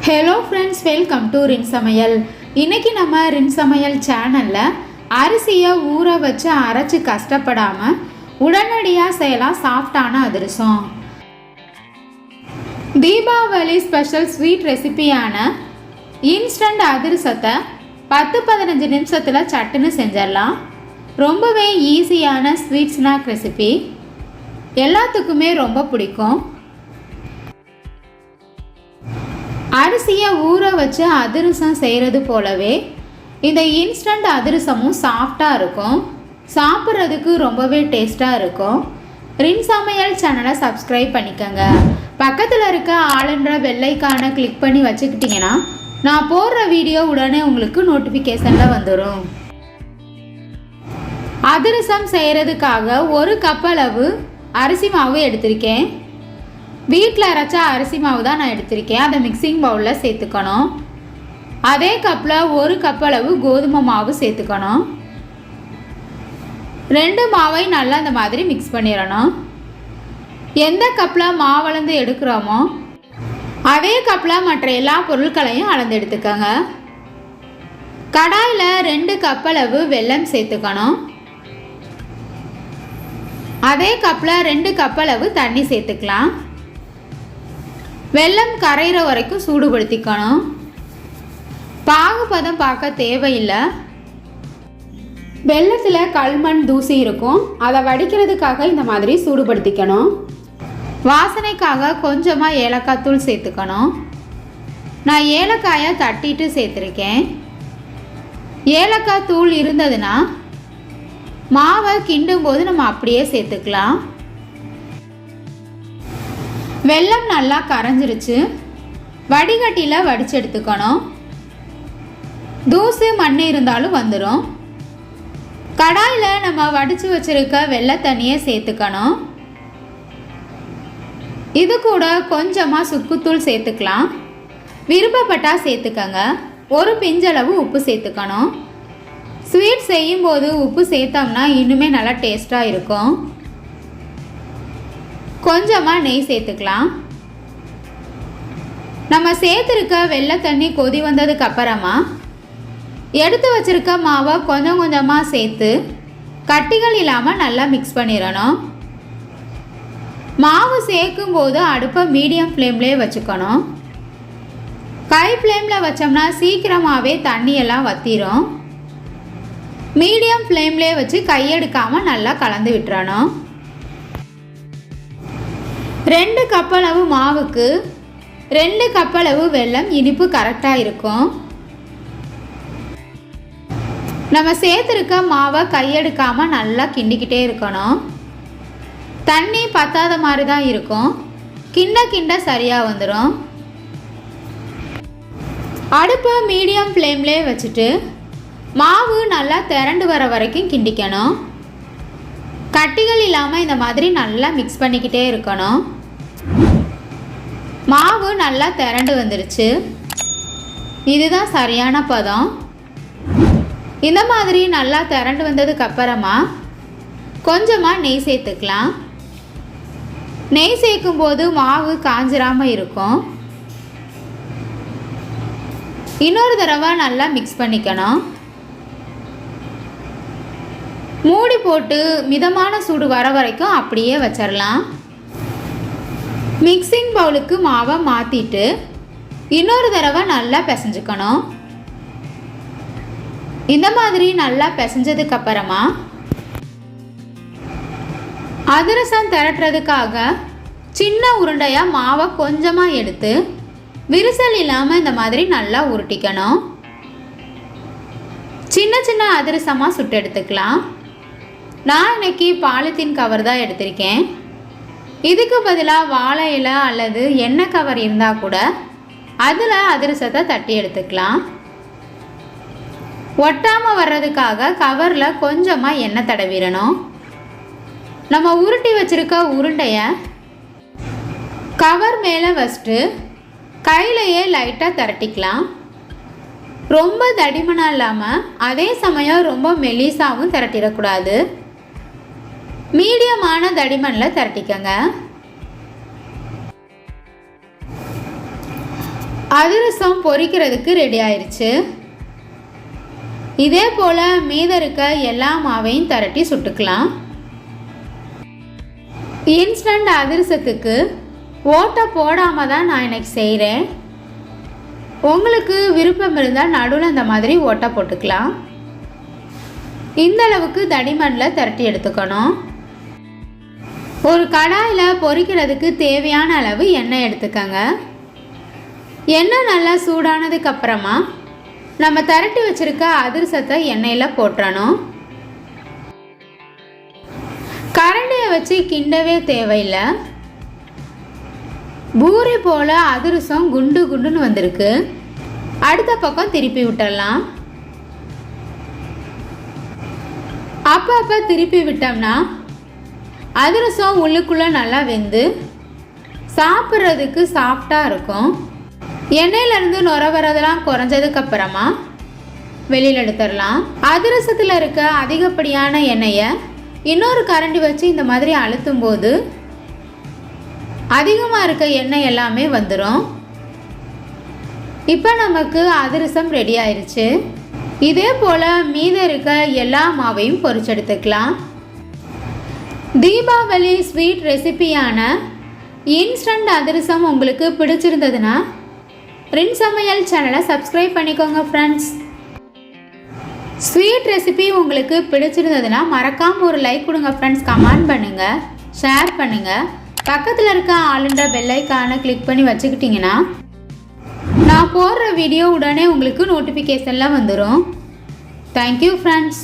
Hello friends, welcome to ரின்சமையல். இன்றைக்கி நம்ம ரின்சமையல் சேனலில் அரிசியை ஊற வச்சு அரைச்சி கஷ்டப்படாமல் உடனடியாக செய்யலாம் சாஃப்டான அதிரசம். தீபாவளி ஸ்பெஷல் ஸ்வீட் ரெசிபியான இன்ஸ்டன்ட் அதிரசத்தை 10-15 நிமிஷத்தில் சட்டுன்னு செஞ்சிடலாம். ரொம்பவே ஈஸியான ஸ்வீட் ஸ்நாக் ரெசிபி, எல்லாத்துக்குமே ரொம்ப பிடிக்கும். அரிசியை ஊற வச்சு அதிரசம் செய்கிறது போலவே இந்த இன்ஸ்டன்ட் அதிரசமும் சாஃப்டாக இருக்கும், சாப்பிட்றதுக்கு ரொம்பவே டேஸ்ட்டாக இருக்கும். ரின்சமையல் சேனலை சப்ஸ்கிரைப் பண்ணிக்கோங்க. பக்கத்தில் இருக்க ஆளுன்ற வெள்ளைக்கான கிளிக் பண்ணி வச்சுக்கிட்டிங்கன்னா நான் போடுற வீடியோ உடனே உங்களுக்கு நோட்டிஃபிகேஷனில் வந்துடும். அதிரசம் செய்கிறதுக்காக 1 கப் அளவு அரிசி மாவு எடுத்திருக்கேன். வீட்டில் அரைச்ச அரிசி மாவு தான் நான் எடுத்திருக்கேன். அதை மிக்சிங் பவுலில் சேர்த்துக்கணும். அதே கப்பில் 1 கப் அளவு கோதுமை மாவு சேர்த்துக்கணும். 2 மாவை நல்லா இந்த மாதிரி மிக்ஸ் பண்ணிடணும். எந்த கப்பில் மாவளந்து எடுக்கிறோமோ அதே கப்பில் மற்ற எல்லா பொருட்களையும் அளந்து எடுத்துக்கோங்க. கடாயில் 2 கப் அளவு வெல்லம் சேர்த்துக்கணும். அதே கப்பில் 2 கப் அளவு தண்ணி சேர்த்துக்கலாம். வெல்லம் கரையிற வரைக்கும் சூடுபடுத்திக்கணும். பாகுபதம் பார்க்க தேவையில்லை. வெல்லத்தில் கல்மண் தூசி இருக்கும், அதை வடிக்கிறதுக்காக இந்த மாதிரி சூடுபடுத்திக்கணும். வாசனைக்காக கொஞ்சமாக ஏலக்காய் தூள் சேர்த்துக்கணும். நான் ஏலக்காயை தட்டிட்டு சேர்த்துருக்கேன். ஏலக்காய் தூள் இருந்ததுன்னா மாவை கிண்டும் போது நம்ம அப்படியே சேர்த்துக்கலாம். வெல்லம் நல்லா கரைஞ்சிருச்சு. வடிகட்டியில் வடித்து எடுத்துக்கணும். தூசு மண் இருந்தாலும் வந்துடும். கடாயில் நம்ம வடித்து வச்சுருக்க வெள்ளை தண்ணியை சேர்த்துக்கணும். இது கூட கொஞ்சமாக சுக்குத்தூள் சேர்த்துக்கலாம். விருப்பப்பட்டால் சேர்த்துக்கங்க. ஒரு பிஞ்சளவு உப்பு சேர்த்துக்கணும். ஸ்வீட் செய்யும்போது உப்பு சேர்த்தோம்னா இன்னுமே நல்லா டேஸ்ட்டாக இருக்கும். கொஞ்சமாக நெய் சேர்த்துக்கலாம். நம்ம சேர்த்துருக்க வெள்ளை தண்ணி கொதி வந்ததுக்கு அப்புறமா எடுத்து வச்சுருக்க மாவை கொஞ்சம் கொஞ்சமாக சேர்த்து கட்டிகள் இல்லாமல் நல்லா மிக்ஸ் பண்ணிடணும். மாவு சேர்க்கும்போது அடுப்பை மீடியம் ஃப்ளேம்லேயே வச்சுக்கணும். ஹை ஃப்ளேமில் வச்சோம்னா சீக்கிரமாகவே தண்ணியெல்லாம் வற்றிடும். மீடியம் ஃப்ளேம்லேயே வச்சு கையெடுக்காமல் நல்லா கலந்து விட்டுறணும். 2 கப் அளவு மாவுக்கு 2 கப் அளவு வெல்லம் இனிப்பு கரெக்டாக இருக்கும். நம்ம சேர்த்துருக்க மாவை கையெடுக்காமல் நல்லா கிண்டிக்கிட்டே இருக்கணும். தண்ணி பத்தாத மாதிரி தான் இருக்கும். கிண்ட கிண்ட சரியாக வந்துடும். அடுப்பை மீடியம் ஃப்ளேம்லேயே வச்சுட்டு மாவு நல்லா திரண்டு வர வரைக்கும் கிண்டிக்கணும். கட்டிகள் இல்லாமல் இந்த மாதிரி நல்லா மிக்ஸ் பண்ணிக்கிட்டே இருக்கணும். மாவு நல்லா திரண்டு வந்துருச்சு. இதுதான் சரியான பதம். இந்த மாதிரி நல்லா திரண்டு வந்ததுக்கு அப்புறமா கொஞ்சமாக நெய் சேர்த்துக்கலாம். நெய் சேர்க்கும்போது மாவு காஞ்சிராமல் இருக்கும். இன்னொரு தடவை நல்லா மிக்ஸ் பண்ணிக்கணும். மூடி போட்டு மிதமான சூடு வர வரைக்கும் அப்படியே வச்சிடலாம். மிக்சிங் பவுலுக்கு மாவை மாற்றிட்டு இன்னொரு தடவை நல்லா பிசைஞ்சுக்கணும். இந்த மாதிரி நல்லா பிசைஞ்சதுக்கு அப்புறமா அதிரசம் திரட்டுறதுக்காக சின்ன உருண்டையாக மாவை கொஞ்சமாக எடுத்து விரிசல் இல்லாமல் இந்த மாதிரி நல்லா உருட்டிக்கணும். சின்ன சின்ன அதிரசமாக சுட்டு எடுத்துக்கலாம். நான் இன்னைக்கு பாலித்தீன் கவர் தான் எடுத்திருக்கேன். இதுக்கு பதிலாக வாழை இலை அல்லது எண்ணெய் கவர் இருந்தால் கூட அதில் அதிரசத்தை தட்டி எடுத்துக்கலாம். ஒட்டாமல் வர்றதுக்காக கவரில் கொஞ்சமாக எண்ணெய் தடவிடணும். நம்ம உருட்டி வச்சுருக்க உருண்டையை கவர் மேலே வச்சுட்டு கையிலையே லைட்டாக திரட்டிக்கலாம். ரொம்ப தடிமனாக இல்லாமல் அதே சமயம் ரொம்ப மெலிசாகவும் திரட்டிடக்கூடாது. மீடியமான தடிமனில் திரட்டிக்கங்க. அதிரசம் பொரிக்கிறதுக்கு ரெடி ஆயிடுச்சு. இதே போல் மீத இருக்க எல்லா மாவையும் திரட்டி சுட்டுக்கலாம். இன்ஸ்டன்ட் அதிரசத்துக்கு ஓட்டை போடாமல் தான் நான் இன்னைக்கு செய்கிறேன். உங்களுக்கு விருப்பம் இருந்தால் நடுவில் இந்த மாதிரி ஓட்டை போட்டுக்கலாம். இந்த அளவுக்கு தடிமண்ணில் திரட்டி எடுத்துக்கணும். ஒரு கடாயில் பொரிக்கிறதுக்கு தேவையான அளவு எண்ணெய் எடுத்துக்கோங்க. எண்ணெய் நல்லா சூடானதுக்கு அப்புறமா நம்ம திரட்டி வச்சிருக்க அதிரசத்தை எண்ணெயில் போட்டுறணும். கரண்டியை வச்சு கிண்டவே தேவையில்லை. பூரி போல் அதிரசம் குண்டு குண்டுன்னு வந்திருக்கு. அடுத்த பக்கம் திருப்பி விட்டுடலாம். அப்பப்போ திருப்பி விட்டோம்னா அதிரசம் உள்ளுக்குள்ளே நல்லா வெந்து சாப்பிட்றதுக்கு சாஃப்டாக இருக்கும். எண்ணெயிலேருந்து நுர வரதெல்லாம் குறைஞ்சதுக்கப்புறமா வெளியில் எடுத்துடலாம். அதிரசத்தில் இருக்க அதிகப்படியான எண்ணெயை இன்னொரு கரண்டி வச்சு இந்த மாதிரி அழுத்தும் போது அதிகமாக இருக்க எண்ணெய் எல்லாமே வந்துடும். இப்போ நமக்கு அதிரசம் ரெடி ஆயிடுச்சு. இதே போல் மீத இருக்க எல்லா மாவையும் பொரிச்செடுத்துக்கலாம். தீபாவளி ஸ்வீட் ரெசிபியான இன்ஸ்டன்ட் அதிரசம் உங்களுக்கு பிடிச்சிருந்ததுன்னா சமையல் சேனலை சப்ஸ்கிரைப் பண்ணிக்கோங்க ஃப்ரெண்ட்ஸ். ஸ்வீட் ரெசிபி உங்களுக்கு பிடிச்சிருந்ததுன்னா மறக்காமல் ஒரு லைக் கொடுங்க ஃப்ரெண்ட்ஸ். கமெண்ட் பண்ணுங்கள், ஷேர் பண்ணுங்கள். பக்கத்தில் இருக்க ஆளுன்ற பெல் ஐக்கானை கிளிக் பண்ணி வச்சுக்கிட்டிங்கன்னா நான் போடுற வீடியோ உடனே உங்களுக்கு நோட்டிஃபிகேஷனில் வந்துடும். Thank you friends.